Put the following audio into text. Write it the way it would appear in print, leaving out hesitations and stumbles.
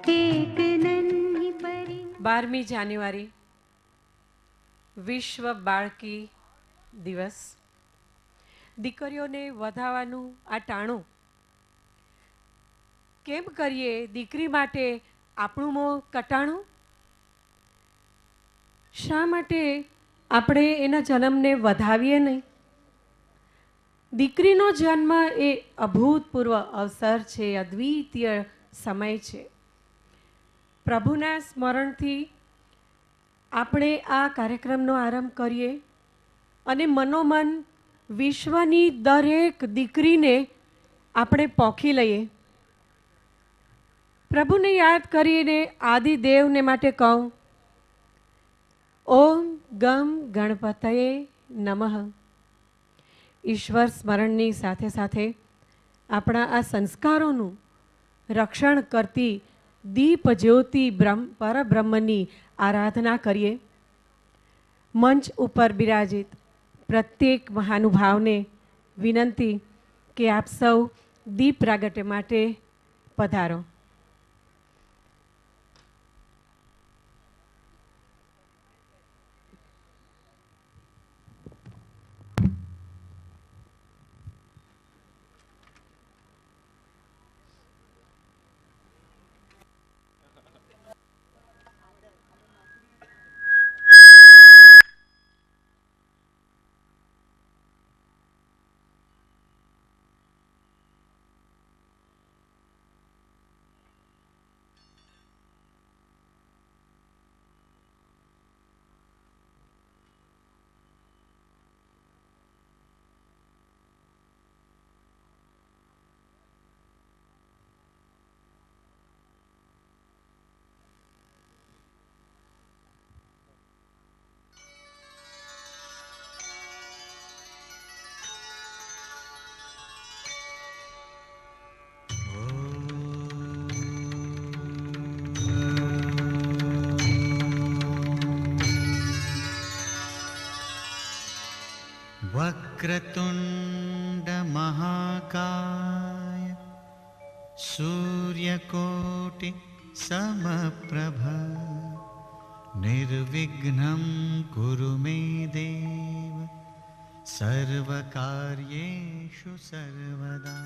एक नन्ही परी। 12મી જાન્યુઆરી વિશ્વ બાળકી દિવસ. દીકરીઓને વધાવવાનું આ ટાણું કેમ કરીએ? દીકરી માટે આપણું મોં કટાણું. શા માટે આપણે એના જન્મને વધાવીએ નહીં? દીકરીનો જન્મ એ અભૂતપૂર્વ અવસર છે, અદ્વિતીય સમય છે. પ્રભુના સ્મરણથી આપણે આ કાર્યક્રમનો આરંભ કરીએ અને મનોમન વિશ્વની દરેક દીકરીને આપણે પોખી લઈએ. પ્રભુને યાદ કરીને આદિદેવને માટે કહું, ઓમ ગમ ગણપતયે નમઃ. ઈશ્વર સ્મરણની સાથે સાથે આપણા આ સંસ્કારોનું રક્ષણ કરતી દીપ જ્યોતિ પરબ્રહ્મની આરાધના કરીએ. મંચ ઉપર બિરાજિત પ્રત્યેક મહાનુભાવને વિનંતી કે આપ સૌ દીપ પ્રાગટ્ય માટે પધારો. वक्रतुण्ड महाकाय सूर्यकोटि समप्रभ निर्विघ्नं कुरु मे देव सर्वकार्येषु सर्वदा.